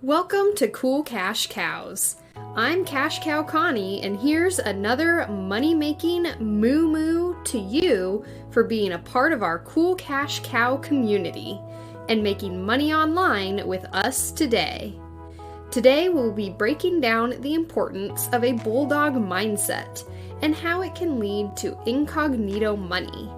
Welcome to Cool Cash Cows. I'm Cash Cow Connie, and here's another money-making moo-moo to you for being a part of our Cool Cash Cow community and making money online with us today. Today we'll be breaking down the importance of a Bulldog mindset and how it can lead to incognito money.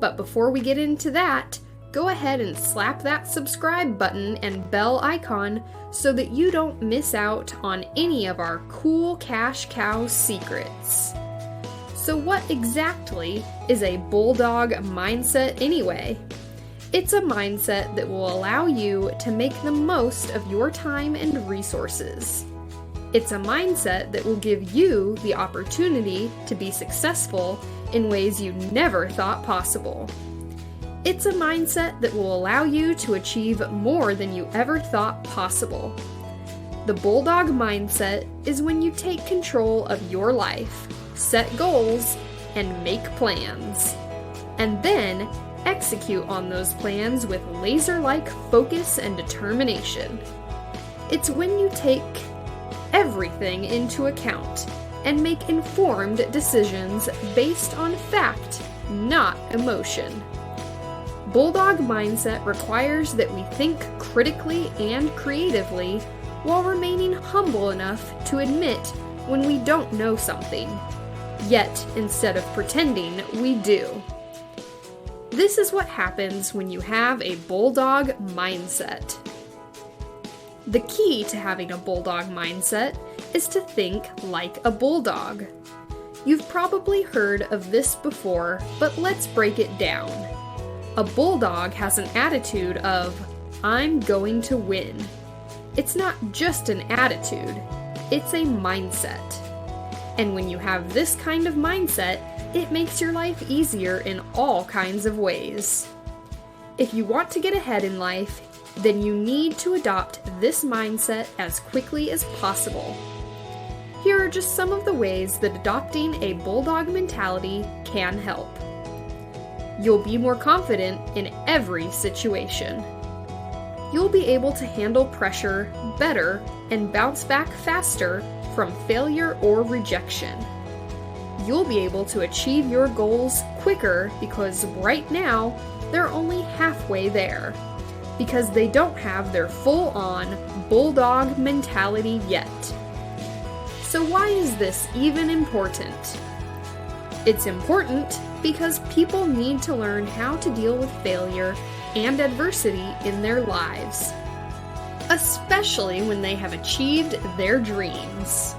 But before we get into that, go ahead and slap that subscribe button and bell icon so that you don't miss out on any of our cool cash cow secrets. So what exactly is a Bulldog mindset anyway? It's a mindset that will allow you to make the most of your time and resources. It's a mindset that will give you the opportunity to be successful in ways you never thought possible. It's a mindset that will allow you to achieve more than you ever thought possible. The Bulldog mindset is when you take control of your life, set goals, and make plans. And then execute on those plans with laser-like focus and determination. It's when you take everything into account and make informed decisions based on fact, not emotion. Bulldog mindset requires that we think critically and creatively while remaining humble enough to admit when we don't know something, yet instead of pretending we do. This is what happens when you have a Bulldog mindset. The key to having a Bulldog mindset is to think like a bulldog. You've probably heard of this before, but let's break it down. A bulldog has an attitude of, I'm going to win. It's not just an attitude, it's a mindset. And when you have this kind of mindset, it makes your life easier in all kinds of ways. If you want to get ahead in life, then you need to adopt this mindset as quickly as possible. Here are just some of the ways that adopting a bulldog mentality can help. You'll be more confident in every situation. You'll be able to handle pressure better and bounce back faster from failure or rejection. You'll be able to achieve your goals quicker because right now they're only halfway there, because they don't have their full-on bulldog mentality yet. So why is this even important? It's important because people need to learn how to deal with failure and adversity in their lives, especially when they have achieved their dreams.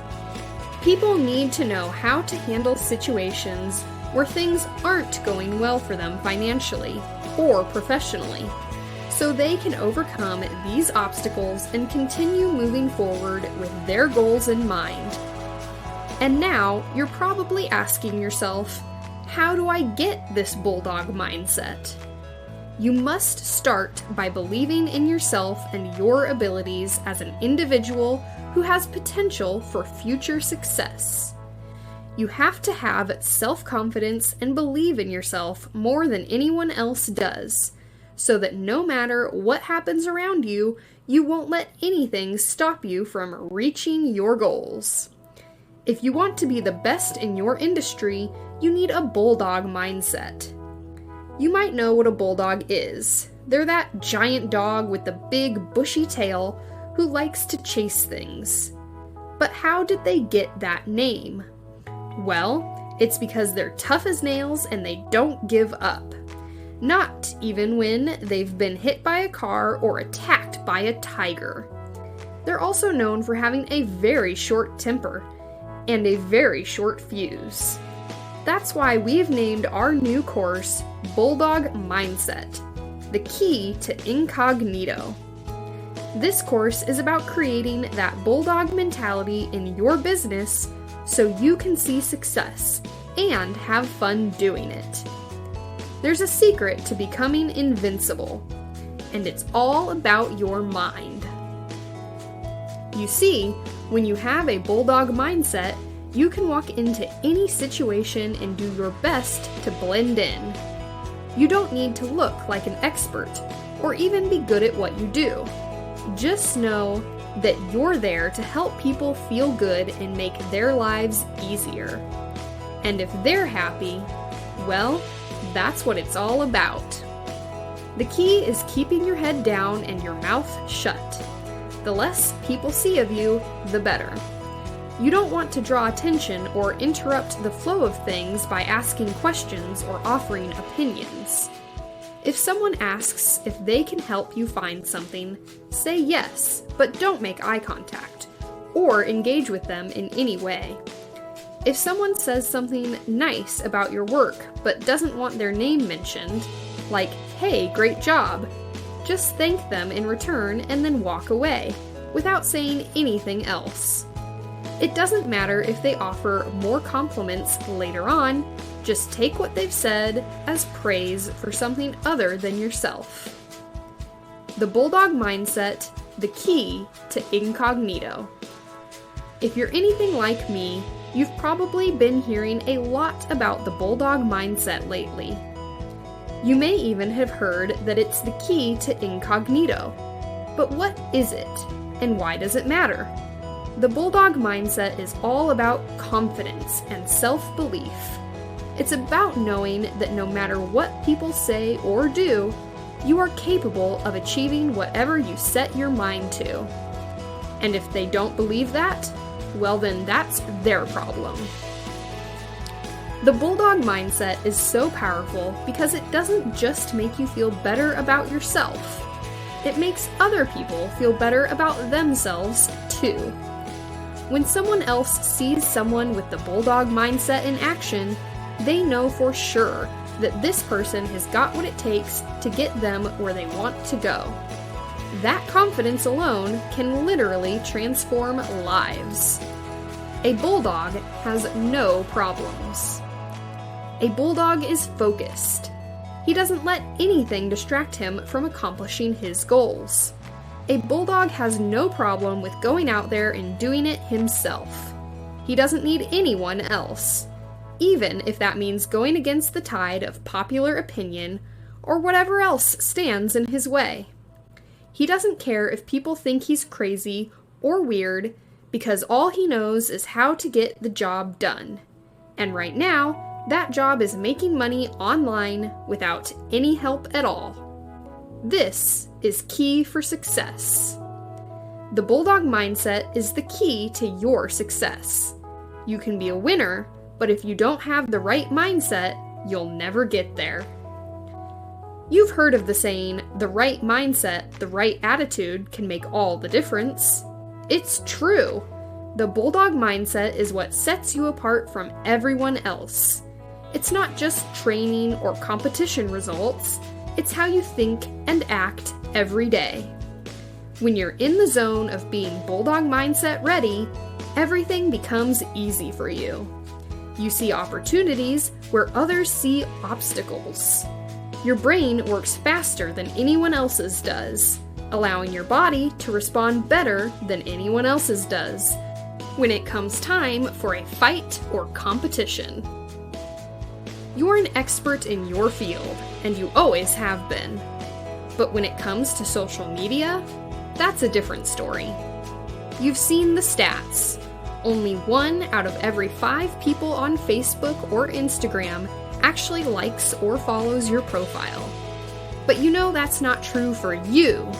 People need to know how to handle situations where things aren't going well for them financially or professionally, so they can overcome these obstacles and continue moving forward with their goals in mind. And now, you're probably asking yourself, how do I get this Bulldog mindset? You must start by believing in yourself and your abilities as an individual who has potential for future success. You have to have self-confidence and believe in yourself more than anyone else does, so that no matter what happens around you, you won't let anything stop you from reaching your goals. If you want to be the best in your industry, you need a Bulldog mindset. You might know what a bulldog is. They're that giant dog with the big bushy tail who likes to chase things. But how did they get that name? Well, it's because they're tough as nails and they don't give up. Not even when they've been hit by a car or attacked by a tiger. They're also known for having a very short temper and a very short fuse. That's why we've named our new course Bulldog Mindset, the key to Incognito. This course is about creating that bulldog mentality in your business so you can see success and have fun doing it. There's a secret to becoming invincible, and it's all about your mind. You see, when you have a bulldog mindset, you can walk into any situation and do your best to blend in. You don't need to look like an expert or even be good at what you do. Just know that you're there to help people feel good and make their lives easier. And if they're happy, well, that's what it's all about. The key is keeping your head down and your mouth shut. The less people see of you, the better. You don't want to draw attention or interrupt the flow of things by asking questions or offering opinions. If someone asks if they can help you find something, say yes, but don't make eye contact, or engage with them in any way. If someone says something nice about your work but doesn't want their name mentioned, like, "Hey, great job," just thank them in return and then walk away, without saying anything else. It doesn't matter if they offer more compliments later on, just take what they've said as praise for something other than yourself. The Bulldog Mindset, the key to Incognito. If you're anything like me, you've probably been hearing a lot about the Bulldog Mindset lately. You may even have heard that it's the key to Incognito. But what is it, and why does it matter? The Bulldog Mindset is all about confidence and self-belief. It's about knowing that no matter what people say or do, you are capable of achieving whatever you set your mind to. And if they don't believe that, well then that's their problem. The Bulldog Mindset is so powerful because it doesn't just make you feel better about yourself. It makes other people feel better about themselves too. When someone else sees someone with the Bulldog Mindset in action, they know for sure that this person has got what it takes to get them where they want to go. That confidence alone can literally transform lives. A bulldog has no problems. A bulldog is focused. He doesn't let anything distract him from accomplishing his goals. A bulldog has no problem with going out there and doing it himself. He doesn't need anyone else, even if that means going against the tide of popular opinion or whatever else stands in his way. He doesn't care if people think he's crazy or weird because all he knows is how to get the job done. And right now, that job is making money online without any help at all. This is key for success. The Bulldog Mindset is the key to your success. You can be a winner, but if you don't have the right mindset, you'll never get there. You've heard of the saying, the right mindset, the right attitude can make all the difference. It's true. The Bulldog Mindset is what sets you apart from everyone else. It's not just training or competition results. It's how you think and act every day. When you're in the zone of being Bulldog Mindset ready, everything becomes easy for you. You see opportunities where others see obstacles. Your brain works faster than anyone else's does, allowing your body to respond better than anyone else's does when it comes time for a fight or competition. You're an expert in your field, and you always have been. But when it comes to social media, that's a different story. You've seen the stats. Only 1 out of every 5 people on Facebook or Instagram actually likes or follows your profile. But you know that's not true for you.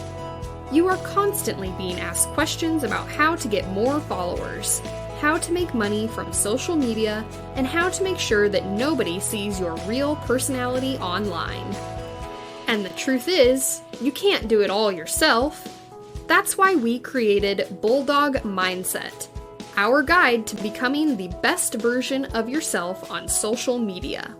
You are constantly being asked questions about how to get more followers, how to make money from social media, and how to make sure that nobody sees your real personality online. And the truth is, you can't do it all yourself. That's why we created Bulldog Mindset, our guide to becoming the best version of yourself on social media.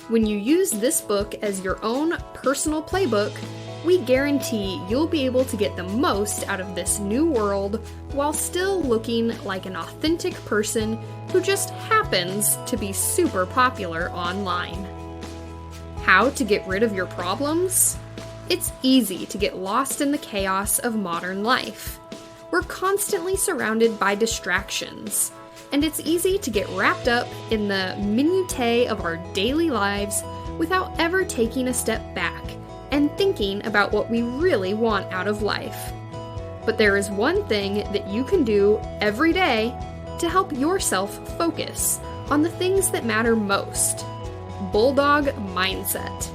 When you use this book as your own personal playbook, we guarantee you'll be able to get the most out of this new world while still looking like an authentic person who just happens to be super popular online. How to get rid of your problems? It's easy to get lost in the chaos of modern life. We're constantly surrounded by distractions, and it's easy to get wrapped up in the minutiae of our daily lives without ever taking a step back and thinking about what we really want out of life. But there is one thing that you can do every day to help yourself focus on the things that matter most. Bulldog mindset.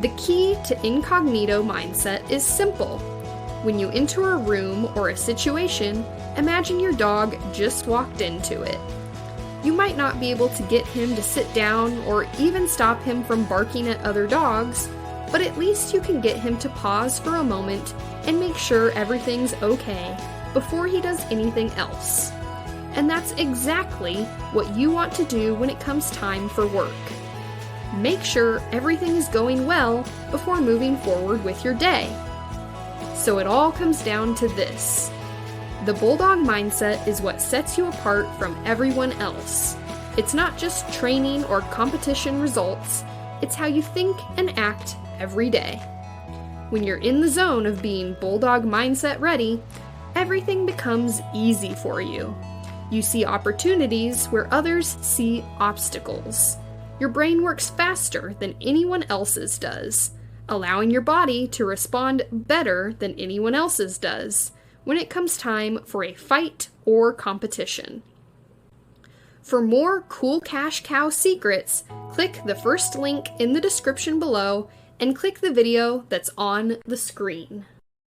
The key to Incognito mindset is simple. When you enter a room or a situation, imagine your dog just walked into it. You might not be able to get him to sit down or even stop him from barking at other dogs, but at least you can get him to pause for a moment and make sure everything's okay before he does anything else. And that's exactly what you want to do when it comes time for work. Make sure everything is going well before moving forward with your day. So it all comes down to this. The Bulldog mindset is what sets you apart from everyone else. It's not just training or competition results, it's how you think and act every day. When you're in the zone of being Bulldog mindset ready, everything becomes easy for you. You see opportunities where others see obstacles. Your brain works faster than anyone else's does, allowing your body to respond better than anyone else's does when it comes time for a fight or competition. For more cool cash cow secrets, click the first link in the description below and click the video that's on the screen.